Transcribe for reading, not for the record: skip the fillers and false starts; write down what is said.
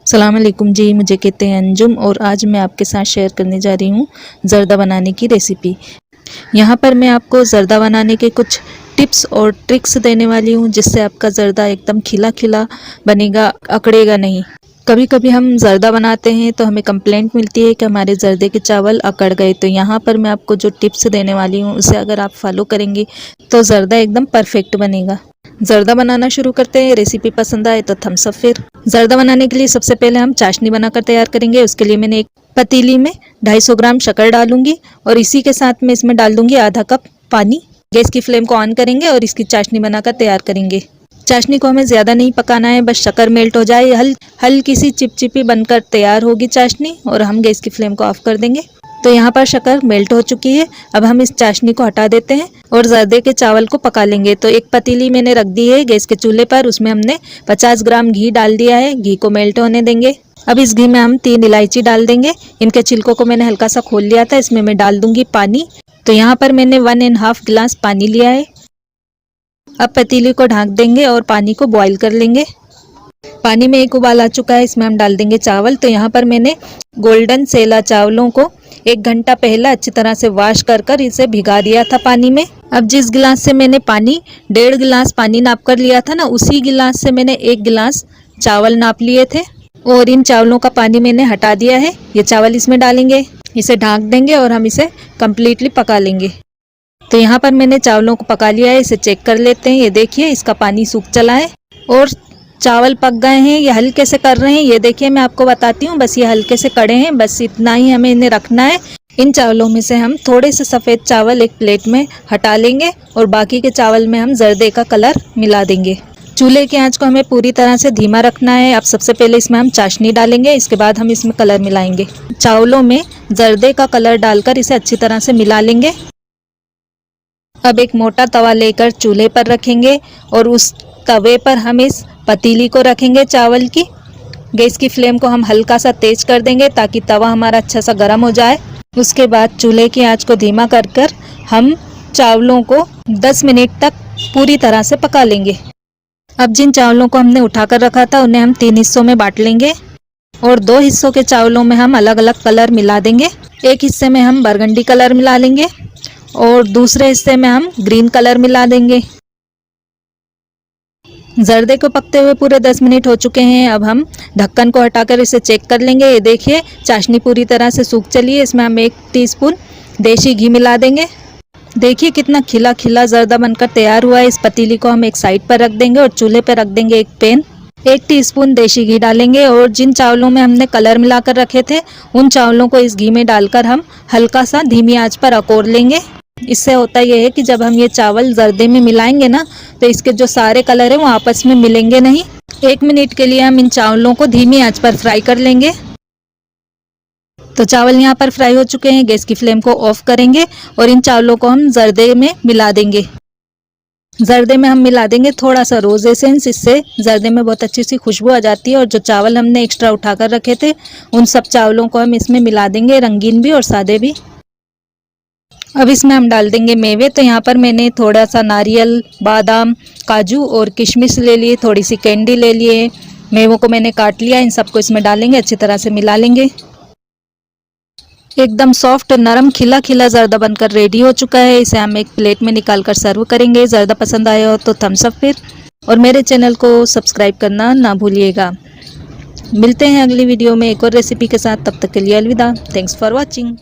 सलाम अलैकुम जी, मुझे कहते हैं अंजुम और आज मैं आपके साथ शेयर करने जा रही हूँ ज़र्दा बनाने की रेसिपी। यहाँ पर मैं आपको ज़र्दा बनाने के कुछ टिप्स और ट्रिक्स देने वाली हूँ जिससे आपका ज़र्दा एकदम खिला खिला बनेगा, अकड़ेगा नहीं। कभी कभी हम ज़र्दा बनाते हैं तो हमें कंप्लेंट मिलती है कि हमारे ज़र्दे के चावल अकड़ गए। तो यहाँ पर मैं आपको जो टिप्स देने वाली हूँ उसे अगर आप फॉलो करेंगे तो ज़र्दा एकदम परफेक्ट बनेगा। ज़र्दा बनाना शुरू करते हैं। रेसिपी पसंद आए तो थम्स अप। फिर ज़र्दा बनाने के लिए सबसे पहले हम चाशनी बनाकर तैयार करेंगे। उसके लिए मैंने एक पतीली में 250 ग्राम शक्कर डालूंगी और इसी के साथ में इसमें डाल दूंगी आधा कप पानी। गैस की फ्लेम को ऑन करेंगे और इसकी चाशनी बनाकर तैयार करेंगे। चाशनी को हमें ज़्यादा नहीं पकाना है, बस शक्कर मेल्ट हो जाए, हल्की सी चिपचिपी बनकर तैयार होगी चाशनी और हम गैस की फ्लेम को ऑफ कर देंगे। तो यहाँ पर शक्कर मेल्ट हो चुकी है। अब हम इस चाशनी को हटा देते हैं और ज़र्दे के चावल को पका लेंगे। तो एक पतीली मैंने रख दी है गैस के चूल्हे पर, उसमें हमने 50 ग्राम घी डाल दिया है। घी को मेल्ट होने देंगे। अब इस घी में हम 3 इलायची डाल देंगे। इनके छिलकों को मैंने हल्का सा खोल लिया था। इसमें मैं डाल दूंगी पानी। तो यहाँ पर मैंने 1.5 गिलास पानी लिया है। अब पतीली को ढक देंगे और पानी को बॉईल कर लेंगे। पानी में एक उबाल आ चुका है, इसमें हम डाल देंगे चावल। तो यहाँ पर मैंने गोल्डन सेला चावलों को 1 घंटा पहले अच्छी तरह से वॉश कर इसे भिगा दिया था पानी में। अब जिस गिलास से मैंने पानी 1.5 गिलास पानी नाप कर लिया था ना, उसी गिलास से मैंने 1 गिलास चावल नाप लिए थे और इन चावलों का पानी मैंने हटा दिया है। ये चावल इसमें डालेंगे, इसे ढक देंगे और हम इसे कम्प्लीटली पका लेंगे। तो यहाँ पर मैंने चावलों को पका लिया है, इसे चेक कर लेते हैं। ये देखिए इसका पानी सूख चला है और चावल पक गए हैं। ये हल्के से कर रहे हैं, ये देखिए मैं आपको बताती हूँ, बस ये हल्के से कड़े हैं, बस इतना ही हमें इन्हें रखना है। इन चावलों में से हम थोड़े से सफ़ेद चावल एक प्लेट में हटा लेंगे और बाकी के चावल में हम ज़र्दे का कलर मिला देंगे। चूल्हे की आंच को हमें पूरी तरह से धीमा रखना है। अब सबसे पहले इसमें हम चाशनी डालेंगे, इसके बाद हम इसमें कलर मिलाएंगे। चावलों में ज़र्दे का कलर डालकर इसे अच्छी तरह से मिला लेंगे। अब एक मोटा तवा लेकर चूल्हे पर रखेंगे और उस तवे पर हम इस पतीली को रखेंगे चावल की। गैस की फ्लेम को हम हल्का सा तेज कर देंगे ताकि तवा हमारा अच्छा सा गर्म हो जाए। उसके बाद चूल्हे की आंच को धीमा कर हम चावलों को 10 मिनट तक पूरी तरह से पका लेंगे। अब जिन चावलों को हमने उठाकर रखा था उन्हें हम 3 हिस्सों में बांट लेंगे और 2 हिस्सों के चावलों में हम अलग अलग कलर मिला देंगे। एक हिस्से में हम बरगंडी कलर मिला लेंगे और दूसरे हिस्से में हम ग्रीन कलर मिला देंगे। ज़र्दे को पकते हुए पूरे 10 मिनट हो चुके हैं। अब हम ढक्कन को हटाकर इसे चेक कर लेंगे। ये देखिए चाशनी पूरी तरह से सूख चली है। इसमें हम 1 टीस्पून देसी घी मिला देंगे। देखिए कितना खिला खिला ज़र्दा बनकर तैयार हुआ है। इस पतीली को हम एक साइड पर रख देंगे और चूल्हे पर रख देंगे एक पैन। 1 टीस्पून देसी घी डालेंगे और जिन चावलों में हमने कलर मिलाकर रखे थे उन चावलों को इस घी में डालकर हम हल्का सा धीमी आंच पर अकोर लेंगे। इससे होता यह है कि जब हम ये चावल ज़र्दे में मिलाएंगे ना, तो इसके जो सारे कलर हैं वो आपस में मिलेंगे नहीं। 1 मिनट के लिए हम इन चावलों को धीमी आंच पर फ्राई कर लेंगे। तो चावल यहाँ पर फ्राई हो चुके हैं। गैस की फ्लेम को ऑफ करेंगे और इन चावलों को हम ज़र्दे में मिला देंगे। ज़र्दे में हम मिला देंगे थोड़ा सा रोज़ एसेंस, इससे ज़र्दे में बहुत अच्छी सी खुशबू आ जाती है। और जो चावल हमने एक्स्ट्रा उठाकर रखे थे उन सब चावलों को हम इसमें मिला देंगे, रंगीन भी और सादे भी। अब इसमें हम डाल देंगे मेवे। तो यहाँ पर मैंने थोड़ा सा नारियल, बादाम, काजू और किशमिश ले लिए, थोड़ी सी कैंडी ले लिए। मेवों को मैंने काट लिया। इन सबको इसमें डालेंगे, अच्छी तरह से मिला लेंगे। एकदम सॉफ्ट, नरम, खिला खिला ज़र्दा बनकर रेडी हो चुका है। इसे हम एक प्लेट में निकाल कर सर्व करेंगे। ज़र्दा पसंद आया हो तो थम्स अप फिर, और मेरे चैनल को सब्सक्राइब करना ना भूलिएगा। मिलते हैं अगली वीडियो में एक और रेसिपी के साथ। तब तक के लिए अलविदा। Thanks for watching.